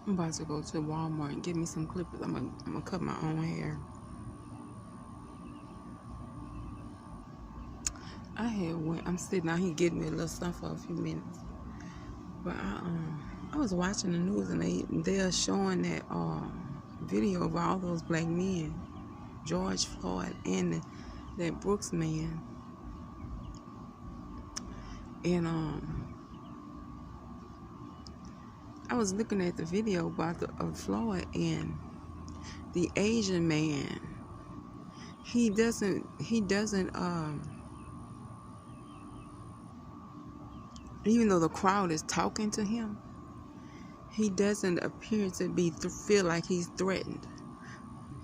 I'm about to go to Walmart and get me some clippers. I'm gonna cut my own hair. I'm sitting out here getting me a little stuff for a few minutes. But I was watching the news and they're showing that video of all those black men, George Floyd and that Brooks man. And I was looking at the video about of Floyd and the Asian man. He doesn't even though the crowd is talking to him, he doesn't appear to feel like he's threatened.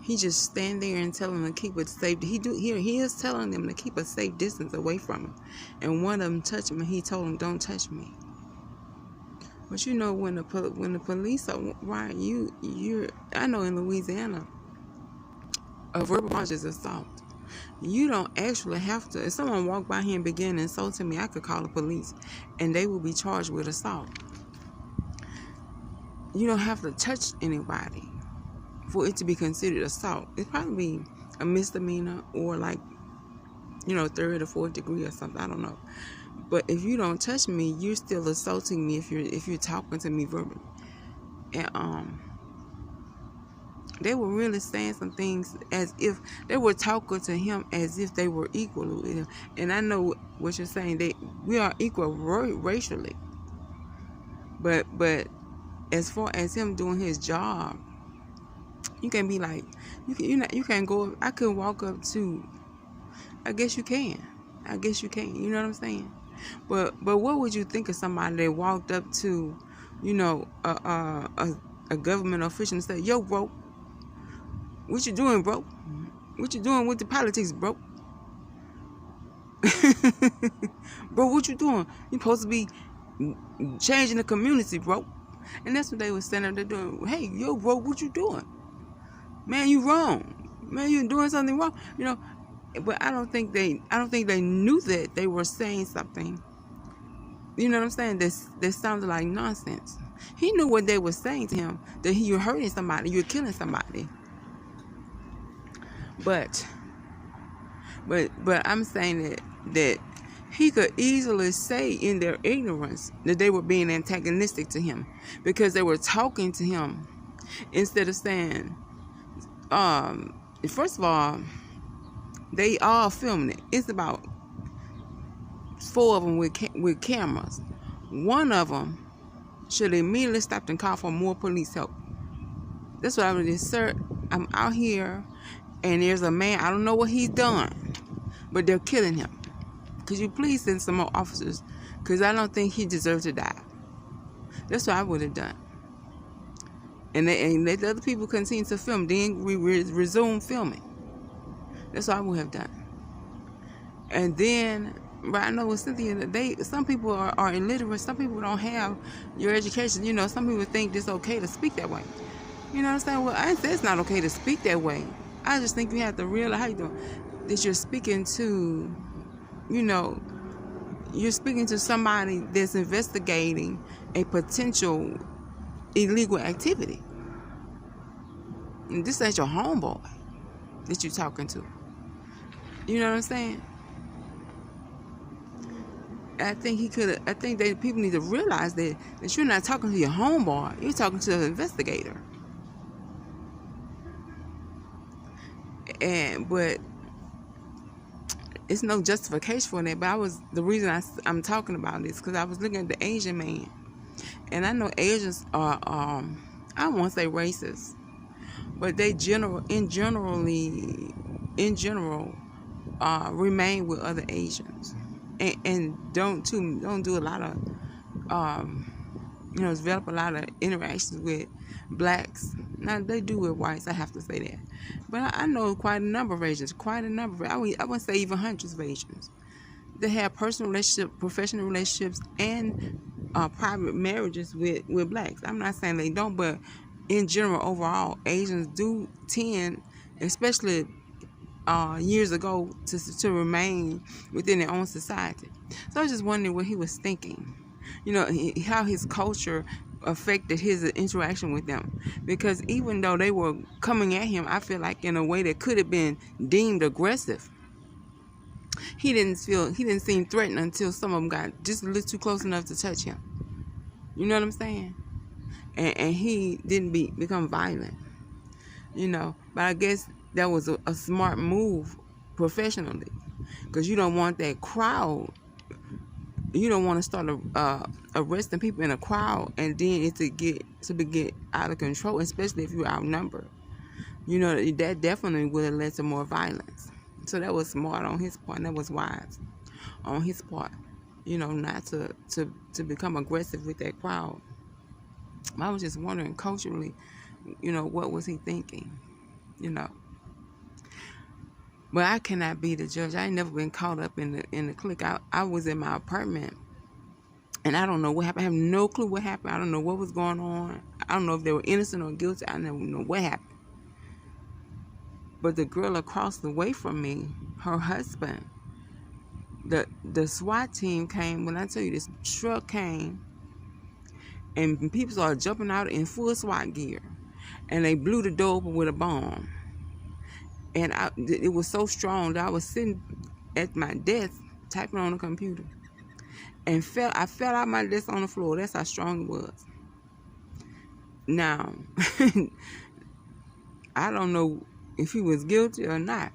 He just stand there and tell them to keep it safe. He is telling them to keep a safe distance away from him. And one of them touched him, and he told him, "Don't touch me." But you know, when the police are right, I know in Louisiana, a verbal charge is assault. You don't actually have to. If someone walked by here and began insulting me, I could call the police, and they will be charged with assault. You don't have to touch anybody for it to be considered assault. It's probably a misdemeanor or third or fourth degree or something. I don't know. But if you don't touch me, you're still assaulting me if you're talking to me verbally. And they were really saying some things as if they were talking to him as if they were equal with him. And I know what you're saying. We are equal racially. But as far as him doing his job, you can be like, you can't go. I could walk up to. I guess you can. You know what I'm saying? But what would you think of somebody that walked up to, a government official and said, "Yo, bro, what you doing, bro? What you doing with the politics, bro? Bro, what you doing? You supposed to be changing the community, bro." And that's what they were standing there doing. "Hey, yo, bro, what you doing? Man, you wrong. Man, you doing something wrong." But I don't think they knew that they were saying something. You know what I'm saying? That sounded like nonsense. He knew what they were saying to him, that you're hurting somebody, you're killing somebody. But I'm saying that he could easily say in their ignorance that they were being antagonistic to him because they were talking to him instead of saying, first of all, they all filming it. It's about 4 of them with cameras. One of them should immediately stop and call for more police help. That's what I would do. "Sir, I'm out here and there's a man, I don't know what he's done, but they're killing him. Could you please send some more officers? Because I don't think he deserves to die." That's what I would have done. And let the other people continue to film. Then we resume filming. That's what I would have done. And then, right, I know with Cynthia, some people are illiterate. Some people don't have your education. Some people think it's okay to speak that way. You know what I'm saying? Well, I say it's not okay to speak that way. I just think you have to realize how you doing. That you're speaking to, you're speaking to somebody that's investigating a potential illegal activity. And this ain't your homeboy that you're talking to. You know what I'm saying? I think people need to realize that you're not talking to your homeboy. You're talking to an investigator. But it's no justification for that. But the reason I'm talking about this because I was looking at the Asian man, and I know Asians are I won't say racist, but they in general remain with other Asians and don't do a lot of develop a lot of interactions with blacks. Now they do with whites, I have to say that, but I know quite a number of Asians, I wouldn't say even hundreds of Asians. They have personal relationships, professional relationships, and private marriages with blacks. I'm not saying they don't, but in general, overall, Asians do tend, especially years ago, to remain within their own society. So I was just wondering what he was thinking. How his culture affected his interaction with them, because even though they were coming at him, I feel like in a way that could have been deemed aggressive, he didn't seem threatened until some of them got just a little too close enough to touch him. You know what I'm saying? And he didn't become violent, but I guess that was a smart move professionally, because you don't want that crowd. You don't want to start arresting people in a crowd and then it to get out of control, especially if you're outnumbered. That definitely would have led to more violence. So that was smart on his part, and that was wise on his part, not to become aggressive with that crowd. I was just wondering culturally, what was he thinking, But I cannot be the judge. I ain't never been caught up in the clique. I was in my apartment, and I don't know what happened. I have no clue what happened. I don't know what was going on. I don't know if they were innocent or guilty. I never know what happened. But the girl across the way from me, her husband, the SWAT team came. When I tell you, this truck came, and people started jumping out in full SWAT gear, and they blew the door open with a bomb. And it was so strong that I was sitting at my desk typing on the computer, and I fell out my desk on the floor. That's how strong it was. Now, I don't know if he was guilty or not.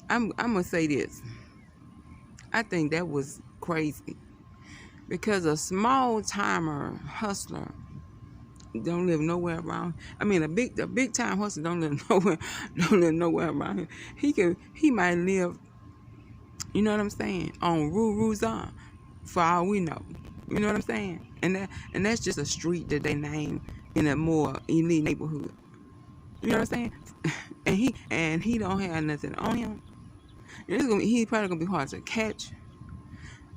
I'm gonna say this. I think that was crazy, because a small timer hustler don't live nowhere around. I mean, a big time hustler don't live nowhere around here. He might live, you know what I'm saying, on Rue Rouzon, for all we know. You know what I'm saying? And that's just a street that they name in a more elite neighborhood. You know what I'm saying? And he don't have nothing on him. He probably gonna be hard to catch.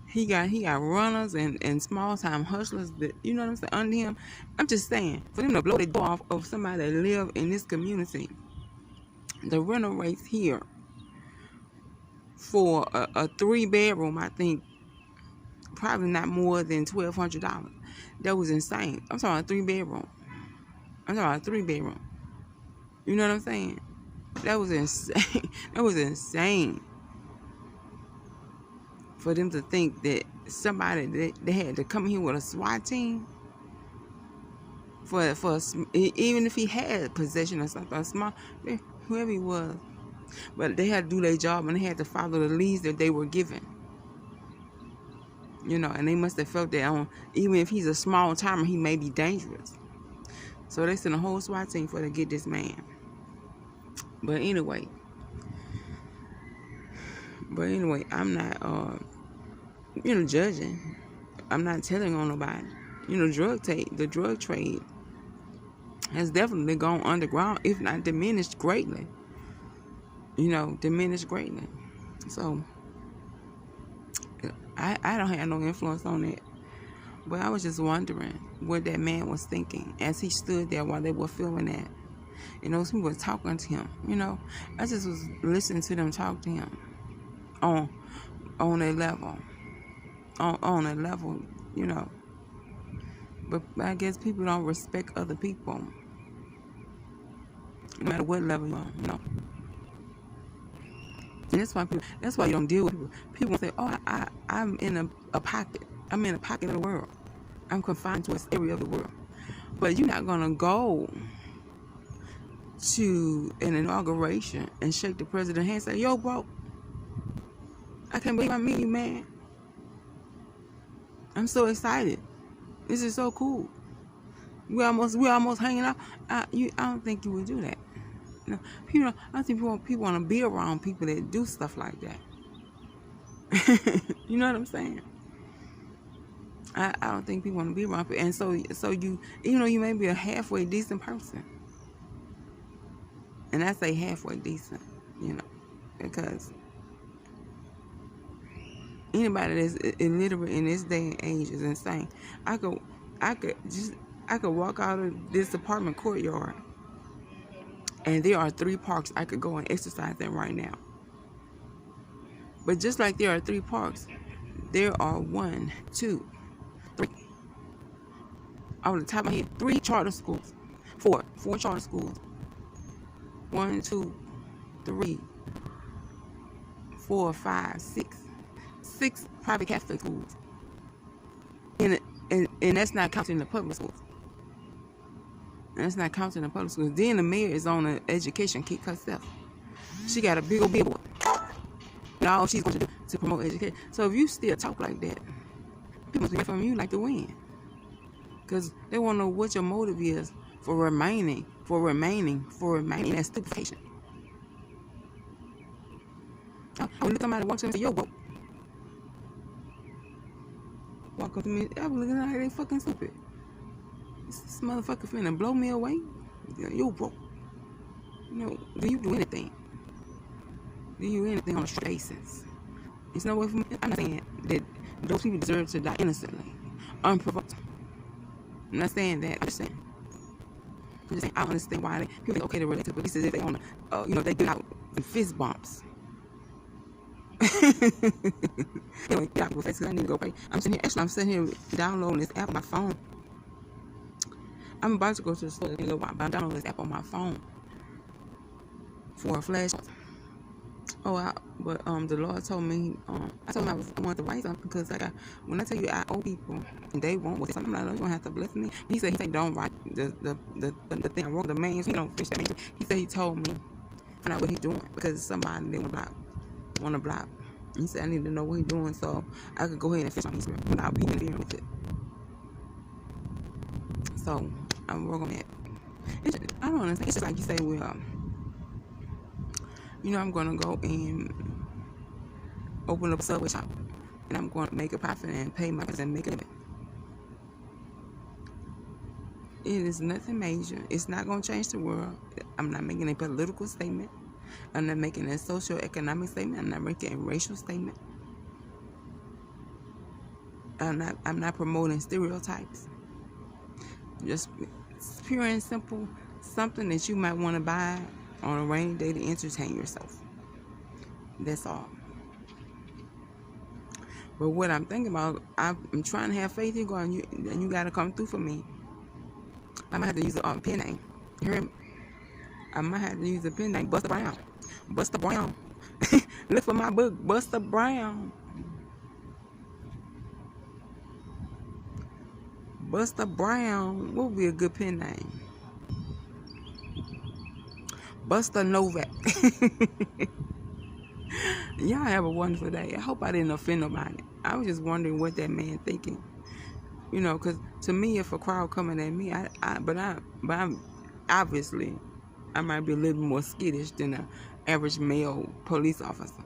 He got runners and small time hustlers that, you know what I'm saying, under him. I'm just saying, for them to blow the door off of somebody that live in this community, the rental rates here for a 3-bedroom, I think, probably not more than $1,200. That was insane. I'm talking about a 3-bedroom. You know what I'm saying? That was insane. That was insane. For them to think that somebody they had to come here with a SWAT team for even if he had possession or something small, whoever he was, but they had to do their job and they had to follow the leads that they were given. And they must have felt that even if he's a small timer, he may be dangerous. So they sent a whole SWAT team to get this man. But anyway, I'm not, judging. I'm not telling on nobody. The drug trade has definitely gone underground, if not diminished greatly. So I don't have no influence on it. But I was just wondering what that man was thinking as he stood there while they were filming that. Those people were talking to him. I just was listening to them talk to him on a level. On a level, But I guess people don't respect other people, no matter what level you're on, And that's why you don't deal with people. People say, "Oh, I'm in a pocket. I'm in a pocket of the world. I'm confined to an area of the world." But you're not gonna go to an inauguration and shake the president's hand and say, "Yo, bro, I can't believe I meet you, man. I'm so excited. This is so cool. We're almost hanging out." I don't think you would do that. I don't think people want to be around people that do stuff like that. You know what I'm saying? I don't think people want to be around people. And so you you may be a halfway decent person. And I say halfway decent, because anybody that's illiterate in this day and age is insane. I could walk out of this apartment courtyard, and there are 3 parks I could go and exercise in right now. But just like there are 3 parks, there are 1, 2, 3 off the top of my head, 3 charter schools. 4 charter schools. 1, 2, 3, 4, 5, 6. 6 private Catholic schools. And that's not counting the public schools. And that's not counting the public schools. Then the mayor is on an education kick herself. She got a big old billboard. And all she's going to do to promote education. So if you still talk like that, people must be from you like to win. Because they want to know what your motive is for remaining that stupidation. When somebody walks into your boat, walk up to me, I was looking at how they fucking stupid. This motherfucker finna blow me away. You broke. You know, do you do anything? Do you do anything on a straight basis? It's no way for me. I'm not saying that those people deserve to die innocently, unprovoked. I'm not saying that. I'm just saying I don't understand why people think okay to relate to police as if they on they get out in fist bumps. Anyway, get out with face because I need to go pray. I'm sitting here downloading this app on my phone. I'm about to go to the store in a little while, but I'm downloading this app on my phone for a flash. But the Lord told me, I told him I wanted to write something because when I tell you I owe people and they won't with something, I'm like, you don't have to bless me. He said don't write the thing I wrote, the man, he don't fish that man. He said he told me find out what he's doing because somebody they want to block. He said I need to know what he's doing so I could go ahead and fish on his without being interfering with it. So I'm working on that. I don't understand. It's just like you say, well, I'm going to go and open up a Subway shop. And I'm going to make a profit and pay my bills and make a living. It is nothing major. It's not going to change the world. I'm not making a political statement. I'm not making a socio-economic statement. I'm not making a racial statement. I'm not promoting stereotypes. Just pure and simple, something that you might want to buy on a rainy day to entertain yourself. That's all. But what I'm thinking about, I'm trying to have faith in God, and you got to come through for me. I might have to use a pen name. You hear me? I might have to use a pen name, Buster Brown. Buster Brown. Look for my book, Buster Brown. Buster Brown. What would be a good pen name? Buster Novak. Y'all have a wonderful day. I hope I didn't offend nobody. I was just wondering what that man thinking. Because to me, if a crowd coming at me, but I'm obviously, I might be a little more skittish than an average male police officer.